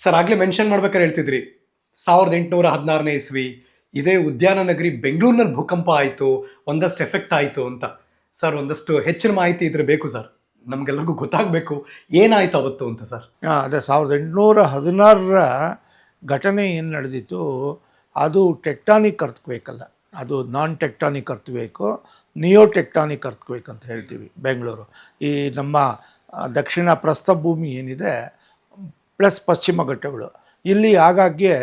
Sir ಆಗಲೇ mention ಮಾಡ್ಬೇಕಾದ್ರೆ ಹೇಳ್ತಿದ್ರಿ 1816ನೇ ಇಸ್ವಿ ಇದೇ ಉದ್ಯಾನ ನಗರಿ ಬೆಂಗಳೂರಿನಲ್ಲಿ ಭೂಕಂಪ ಆಯಿತು, ಒಂದಷ್ಟು ಎಫೆಕ್ಟ್ ಆಯಿತು ಅಂತ. ಸರ್ ಒಂದಷ್ಟು ಹೆಚ್ಚಿನ ಮಾಹಿತಿ ಇದ್ರೆ ಬೇಕು ಸರ್, ನಮ್ಗೆಲ್ಲರಿಗೂ ಗೊತ್ತಾಗಬೇಕು ಏನಾಯ್ತು ಅವತ್ತು ಅಂತ ಸರ್. ಅದೇ 1816ರ ಘಟನೆ ಏನು ನಡೆದಿತ್ತು ಅದು ಟೆಕ್ಟಾನಿಕ್ ಅರ್ಥಕ್ವೇಕಲ್ಲ, ಅದು ನಾನ್ ಟೆಕ್ಟಾನಿಕ್ ಅರ್ಥಕ್ವೇಕು, ನಿಯೋ ಟೆಕ್ಟಾನಿಕ್ ಅರ್ಥಕ್ವೇಕ್ ಅಂತ ಹೇಳ್ತೀವಿ. ಬೆಂಗಳೂರು ಈ ನಮ್ಮ ದಕ್ಷಿಣ ಪ್ರಸ್ಥಭೂಮಿ ಏನಿದೆ ಪ್ಲಸ್ ಪಶ್ಚಿಮ ಘಟ್ಟಗಳು, ಇಲ್ಲಿ ಆಗಾಗ್ಗೆ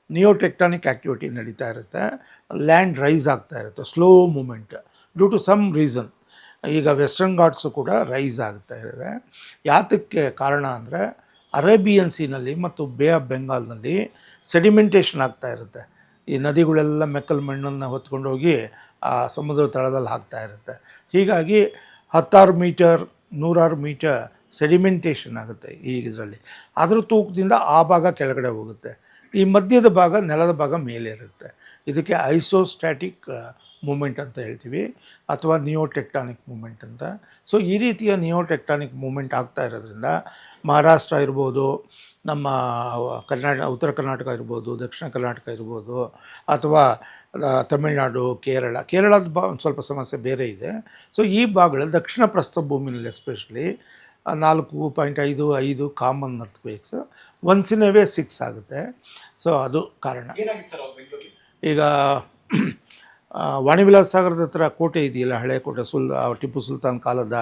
ನಿಯೋ ಟೆಕ್ಟಾನಿಕ್ ಆ್ಯಕ್ಟಿವಿಟಿ ನಡೀತಾ ಇರುತ್ತೆ. ಲ್ಯಾಂಡ್ ರೈಸ್ ಆಗ್ತಾ ಇರುತ್ತೆ, slow movement due to some reason. ಈಗ ವೆಸ್ಟರ್ನ್ ಘಾಟ್ಸು ಕೂಡ ರೈಸ್ ಆಗ್ತಾ ಇದ್ದಾವೆ. ಯಾತಕ್ಕೆ ಕಾರಣ ಅಂದರೆ ಅರೇಬಿಯನ್ ಸೀನಲ್ಲಿ ಮತ್ತು ಬೇ ಆಫ್ ಬೆಂಗಾಲ್ನಲ್ಲಿ ಸೆಡಿಮೆಂಟೇಷನ್ ಆಗ್ತಾ ಇರುತ್ತೆ. ಈ ನದಿಗಳೆಲ್ಲ ಮೆಕ್ಕಲು ಮಣ್ಣನ್ನು ಹೊತ್ಕೊಂಡು ಹೋಗಿ ಆ ಸಮುದ್ರ ತಳದಲ್ಲಿ ಹಾಕ್ತಾ ಇರುತ್ತೆ. ಹೀಗಾಗಿ 10 ಮೀಟರ್ 100 ಮೀಟರ್ ಸೆಡಿಮೆಂಟೇಷನ್ ಆಗುತ್ತೆ ಈ ಇದರಲ್ಲಿ. ಅದರ ತೂಕದಿಂದ ಆ ಭಾಗ ಕೆಳಗಡೆ ಹೋಗುತ್ತೆ, ಈ ಮಧ್ಯದ ಭಾಗ ನೆಲದ ಭಾಗ ಮೇಲೆ ಇರುತ್ತೆ. ಇದಕ್ಕೆ ಐಸೋಸ್ಟ್ಯಾಟಿಕ್ ಮೂಮೆಂಟ್ ಅಂತ ಹೇಳ್ತೀವಿ, ಅಥವಾ ನಿಯೋ ಟೆಕ್ಟಾನಿಕ್ ಮೂಮೆಂಟ್ ಅಂತ. ಸೊ ಈ ರೀತಿಯ ನಿಯೋ ಟೆಕ್ಟಾನಿಕ್ ಮೂಮೆಂಟ್ ಆಗ್ತಾ ಇರೋದ್ರಿಂದ ಮಹಾರಾಷ್ಟ್ರ ಇರ್ಬೋದು, ನಮ್ಮ ಉತ್ತರ ಕರ್ನಾಟಕ ಇರ್ಬೋದು, ದಕ್ಷಿಣ ಕರ್ನಾಟಕ ಇರ್ಬೋದು, ಅಥವಾ ತಮಿಳುನಾಡು, ಕೇರಳದ ಒಂದು ಸ್ವಲ್ಪ ಸಮಸ್ಯೆ ಬೇರೆ ಇದೆ. ಸೊ ಈ ಭಾಗಗಳಲ್ಲಿ ದಕ್ಷಿಣ ಪ್ರಸ್ಥಭೂಮಿನಲ್ಲಿ especially 4.55 common earthquakes, once in a way 6 ಆಗುತ್ತೆ. ಸೊ ಅದು ಕಾರಣ. ಈಗ ವಾಣಿವಿಲಾಸ ಸಾಗರದ ಹತ್ರ ಕೋಟೆ ಇದೆಯಲ್ಲ, ಹಳೆ ಕೋಟೆ, ಟಿಪ್ಪು ಸುಲ್ತಾನ್ ಕಾಲದ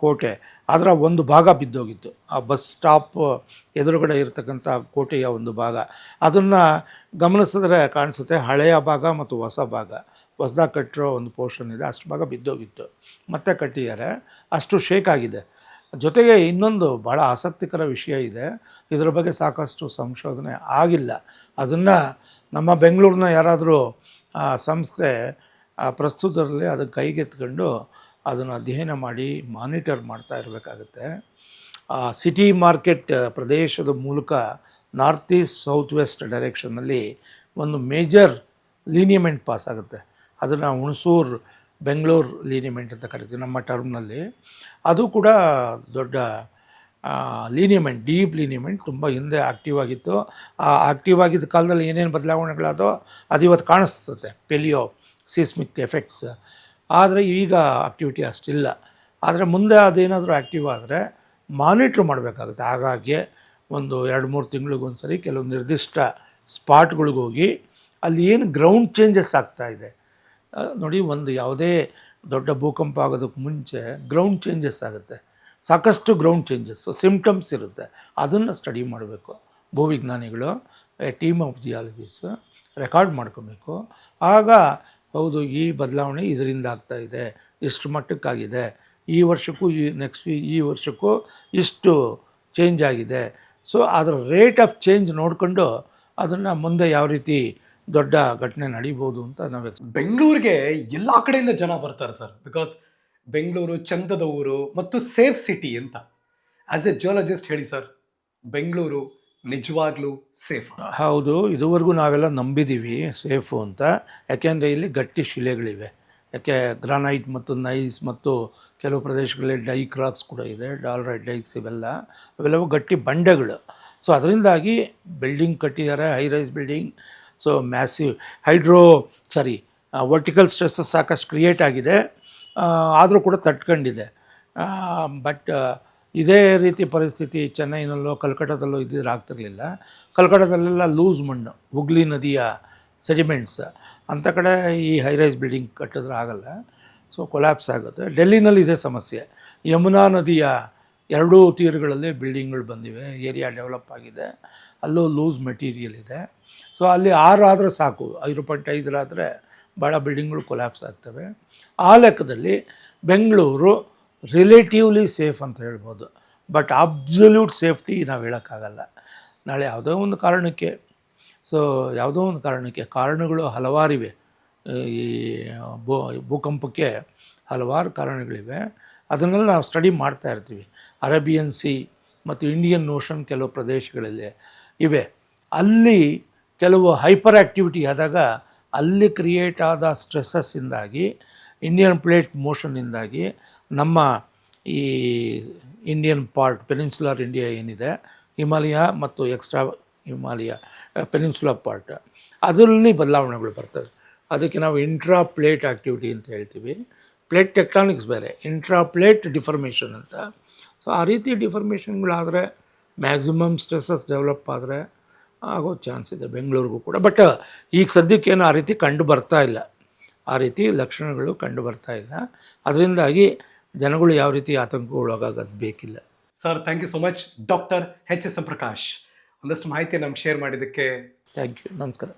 ಕೋಟೆ, ಅದರ ಒಂದು ಭಾಗ ಬಿದ್ದೋಗಿತ್ತು. ಆ ಬಸ್ ಸ್ಟಾಪ್ ಎದುರುಗಡೆ ಇರತಕ್ಕಂಥ ಕೋಟೆಯ ಒಂದು ಭಾಗ, ಅದನ್ನು ಗಮನಿಸಿದ್ರೆ ಕಾಣಿಸುತ್ತೆ. ಹಳೆಯ ಭಾಗ ಮತ್ತು ಹೊಸ ಭಾಗ, ಹೊಸದಾಗಿ ಕಟ್ಟಿರೋ ಒಂದು ಪೋರ್ಷನ್ ಇದೆ, ಅಷ್ಟು ಭಾಗ ಬಿದ್ದೋಗಿತ್ತು, ಮತ್ತೆ ಕಟ್ಟಿದ್ದಾರೆ. ಅಷ್ಟು ಶೇಕ್ ಆಗಿದೆ. ಜೊತೆಗೆ ಇನ್ನೊಂದು ಭಾಳ ಆಸಕ್ತಿಕರ ವಿಷಯ ಇದೆ, ಇದರ ಬಗ್ಗೆ ಸಾಕಷ್ಟು ಸಂಶೋಧನೆ ಆಗಿಲ್ಲ. ಅದನ್ನು ನಮ್ಮ ಬೆಂಗಳೂರಿನ ಯಾರಾದರೂ ಸಂಸ್ಥೆ ಪ್ರಸ್ತುತದಲ್ಲಿ ಅದನ್ನು ಕೈಗೆತ್ಕೊಂಡು ಅದನ್ನು ಅಧ್ಯಯನ ಮಾಡಿ ಮಾನಿಟರ್ ಮಾಡ್ತಾ ಇರಬೇಕಾಗುತ್ತೆ. ಸಿಟಿ ಮಾರ್ಕೆಟ್ ಪ್ರದೇಶದ ಮೂಲಕ ನಾರ್ತ್ ಈಸ್ಟ್ ಸೌತ್ ವೆಸ್ಟ್ ಡೈರೆಕ್ಷನ್ನಲ್ಲಿ ಒಂದು ಮೇಜರ್ ಲೀನಿಯಮೆಂಟ್ ಪಾಸ್ ಆಗುತ್ತೆ. ಅದನ್ನು ಹುಣಸೂರು ಬೆಂಗಳೂರು ಲೀನಿಯಮೆಂಟ್ ಅಂತ ಕರಿತೀವಿ ನಮ್ಮ ಟರ್ಮ್ನಲ್ಲಿ. ಅದು ಕೂಡ ದೊಡ್ಡ ಲೀನಿಯಮೆಂಟ್, ಡೀಪ್ ಲೀನಿಯಮೆಂಟ್, ತುಂಬ ಹಿಂದೆ ಆ್ಯಕ್ಟಿವ್ ಆಗಿತ್ತು. ಆ ಆ್ಯಕ್ಟಿವ್ ಆಗಿದ್ದ ಕಾಲದಲ್ಲಿ ಏನೇನು ಬದಲಾವಣೆಗಳಾದೋ ಅದು ಇವತ್ತು ಕಾಣಿಸ್ತದೆ, ಪೆಲಿಯೋ ಸೀಸ್ಮಿಕ್ ಎಫೆಕ್ಟ್ಸ್. ಆದರೆ ಈಗ ಆ್ಯಕ್ಟಿವಿಟಿ ಅಷ್ಟಿಲ್ಲ. ಆದರೆ ಮುಂದೆ ಅದೇನಾದರೂ ಆ್ಯಕ್ಟಿವ್ ಆದರೆ ಮಾನಿಟ್ರ್ ಮಾಡಬೇಕಾಗುತ್ತೆ. ಹಾಗಾಗಿ ಒಂದು 2-3 ತಿಂಗಳಿಗೊಂದು ಸರಿ ಕೆಲವು ನಿರ್ದಿಷ್ಟ ಸ್ಪಾಟ್ಗಳಿಗೋಗಿ ಅಲ್ಲಿ ಏನು ಗ್ರೌಂಡ್ ಚೇಂಜಸ್ ಆಗ್ತಾಯಿದೆ ನೋಡಿ. ಒಂದು ಯಾವುದೇ ದೊಡ್ಡ ಭೂಕಂಪ ಆಗೋದಕ್ಕೆ ಮುಂಚೆ ಗ್ರೌಂಡ್ ಚೇಂಜಸ್ ಆಗುತ್ತೆ, ಸಾಕಷ್ಟು ಗ್ರೌಂಡ್ ಚೇಂಜಸ್, ಸಿಂಪ್ಟಮ್ಸ್ ಇರುತ್ತೆ. ಅದನ್ನು ಸ್ಟಡಿ ಮಾಡಬೇಕು ಭೂವಿಜ್ಞಾನಿಗಳು, ಟೀಮ್ ಆಫ್ ಜಿಯಾಲಜಿಸ್ ರೆಕಾರ್ಡ್ ಮಾಡ್ಕೋಬೇಕು. ಆಗ ಹೌದು ಈ ಬದಲಾವಣೆ ಇದರಿಂದ ಆಗ್ತಾಯಿದೆ, ಇಷ್ಟು ಮಟ್ಟಕ್ಕಾಗಿದೆ, ಈ ವರ್ಷಕ್ಕೂ ಈ ವರ್ಷಕ್ಕೂ ಇಷ್ಟು ಚೇಂಜ್ ಆಗಿದೆ. ಸೊ ಅದರ ರೇಟ್ ಆಫ್ ಚೇಂಜ್ ನೋಡಿಕೊಂಡು ಅದನ್ನು ಮುಂದೆ ಯಾವ ರೀತಿ ದೊಡ್ಡ ಘಟನೆ ನಡೀಬೋದು ಅಂತ ನಾವು. ಬೆಂಗಳೂರಿಗೆ ಎಲ್ಲ ಕಡೆಯಿಂದ ಜನ ಬರ್ತಾರೆ ಸರ್, ಬಿಕಾಸ್ ಬೆಂಗಳೂರು ಚಂದದ ಊರು ಮತ್ತು ಸೇಫ್ ಸಿಟಿ ಅಂತ. ಆ್ಯಸ್ ಎ ಜಿಯೋಲಜಿಸ್ಟ್ ಹೇಳಿ ಸರ್, ಬೆಂಗಳೂರು ನಿಜವಾಗ್ಲೂ ಸೇಫ್? ಹೌದು, ಇದುವರೆಗೂ ನಾವೆಲ್ಲ ನಂಬಿದ್ದೀವಿ ಸೇಫು ಅಂತ. ಯಾಕೆಂದರೆ ಇಲ್ಲಿ ಗಟ್ಟಿ ಶಿಲೆಗಳಿವೆ. ಯಾಕೆ ಗ್ರಾನೈಟ್ ಮತ್ತು ನೈಸ್ ಮತ್ತು ಕೆಲವು ಪ್ರದೇಶಗಳಲ್ಲಿ ಡೈಕ್ ರಾಕ್ಸ್ ಕೂಡ ಇದೆ, ಡಾಲ್ರೈಟ್ ಡೈಕ್ಸ್, ಇವೆಲ್ಲವೂ ಗಟ್ಟಿ ಬಂಡೆಗಳು. ಸೊ ಅದರಿಂದಾಗಿ ಬಿಲ್ಡಿಂಗ್ ಕಟ್ಟಿದ್ದಾರೆ, high rise building. So massive vertical stresses ಸಾಕಷ್ಟು ಕ್ರಿಯೇಟ್ ಆಗಿದೆ, ಆದರೂ ಕೂಡ ತಟ್ಕೊಂಡಿದೆ. ಬಟ್ ಇದೇ ರೀತಿ ಪರಿಸ್ಥಿತಿ ಚೆನ್ನೈನಲ್ಲೋ ಕಲ್ಕಟ್ಟಾದಲ್ಲೋ ಇದ್ದಿದ್ರೆ ಆಗ್ತಿರಲಿಲ್ಲ. ಕಲ್ಕಟ್ಟಾದಲ್ಲೆಲ್ಲ ಲೂಸ್ ಮಣ್ಣು, ಹುಗ್ಲಿ ನದಿಯ ಸೆಡಿಮೆಂಟ್ಸ್, ಅಂಥ ಕಡೆ ಈ ಹೈರೈಸ್ ಬಿಲ್ಡಿಂಗ್ ಕಟ್ಟಿದ್ರೆ ಆಗಲ್ಲ. ಸೊ ಕೊಲ್ಯಾಪ್ಸ್ ಆಗುತ್ತೆ. ಡೆಲ್ಲಿನಲ್ಲಿ ಇದೇ ಸಮಸ್ಯೆ. ಯಮುನಾ ನದಿಯ 2 ತೀರಗಳಲ್ಲಿ ಬಿಲ್ಡಿಂಗ್ಗಳು ಬಂದಿವೆ, ಏರಿಯಾ ಡೆವಲಪ್ ಆಗಿದೆ, ಅಲ್ಲೂ ಲೂಸ್ ಮೆಟೀರಿಯಲ್ ಇದೆ. ಸೊ ಅಲ್ಲಿ 6 ಆದರೆ ಸಾಕು, 5.5 ಆದರೆ ಭಾಳ ಬಿಲ್ಡಿಂಗ್ಗಳು ಕೊಲ್ಯಾಪ್ಸ್ ಆಗ್ತವೆ. ಆ ಲೆಕ್ಕದಲ್ಲಿ ಬೆಂಗಳೂರು ರಿಲೇಟಿವ್ಲಿ ಸೇಫ್ ಅಂತ ಹೇಳ್ಬೋದು. ಬಟ್ ಅಬ್ಸಲ್ಯೂಟ್ ಸೇಫ್ಟಿ ನಾವು ಹೇಳೋಕ್ಕಾಗಲ್ಲ. ನಾಳೆ ಯಾವುದೋ ಒಂದು ಕಾರಣಕ್ಕೆ ಕಾರಣಗಳು ಹಲವಾರಿವೆ. ಈ ಭೂಕಂಪಕ್ಕೆ ಹಲವಾರು ಕಾರಣಗಳಿವೆ. ಅದನ್ನೆಲ್ಲ ನಾವು ಸ್ಟಡಿ ಮಾಡ್ತಾ ಇರ್ತೀವಿ. ಅರೇಬಿಯನ್ ಸಿ ಮತ್ತು ಇಂಡಿಯನ್ ಓಷನ್ ಕೆಲವು ಪ್ರದೇಶಗಳಲ್ಲಿ ಇವೆ. ಅಲ್ಲಿ ಕೆಲವು ಹೈಪರ್ ಆ್ಯಕ್ಟಿವಿಟಿ ಆದಾಗ ಅಲ್ಲಿ ಕ್ರಿಯೇಟ್ ಆದ ಸ್ಟ್ರೆಸ್ಸಸ್ಸಿಂದಾಗಿ, ಇಂಡಿಯನ್ ಪ್ಲೇಟ್ ಮೋಷನ್ನಿಂದಾಗಿ ನಮ್ಮ ಈ ಇಂಡಿಯನ್ ಪಾರ್ಟ್, ಪೆನಿನ್ಸುಲರ್ ಇಂಡಿಯಾ ಏನಿದೆ, ಹಿಮಾಲಯ ಮತ್ತು ಎಕ್ಸ್ಟ್ರಾ ಹಿಮಾಲಯ ಪೆನಿನ್ಸುಲಾ ಪಾರ್ಟ್ ಅದರಲ್ಲಿ ಬದಲಾವಣೆಗಳು ಬರ್ತವೆ. ಅದಕ್ಕೆ ನಾವು ಇಂಟ್ರಾ ಪ್ಲೇಟ್ ಆ್ಯಕ್ಟಿವಿಟಿ ಅಂತ ಹೇಳ್ತೀವಿ. ಪ್ಲೇಟ್ ಟೆಕ್ಟಾನಿಕ್ಸ್ ಬೇರೆ, ಇಂಟ್ರಾ ಪ್ಲೇಟ್ ಡಿಫಾರ್ಮೇಷನ್ ಅಂತ. ಸೊ ಆ ರೀತಿ ಡಿಫಾರ್ಮೇಷನ್ಗಳಾದರೆ ಮ್ಯಾಕ್ಸಿಮಮ್ ಸ್ಟ್ರೆಸ್ಸಸ್ ಡೆವಲಪ್ ಆದರೆ ಆಗೋ ಚಾನ್ಸ್ ಇದೆ ಬೆಂಗಳೂರಿಗೂ ಕೂಡ. ಬಟ್ ಈಗ ಸದ್ಯಕ್ಕೇನು ಆ ರೀತಿ ಕಂಡು ಬರ್ತಾ ಇಲ್ಲ, ಆ ರೀತಿ ಲಕ್ಷಣಗಳು ಕಂಡು ಬರ್ತಾ ಇಲ್ಲ. ಅದರಿಂದಾಗಿ ಜನಗಳು ಯಾವ ರೀತಿ ಆತಂಕಗೊಳಗಾಗೋದು ಬೇಕಿಲ್ಲ. Sir thank you so much. Doctor H S M Prakash ಒಂದಷ್ಟು ಮಾಹಿತಿ ನಮ್ಗೆ ಶೇರ್ ಮಾಡಿದ್ದಕ್ಕೆ ಥ್ಯಾಂಕ್ ಯು. ನಮಸ್ಕಾರ.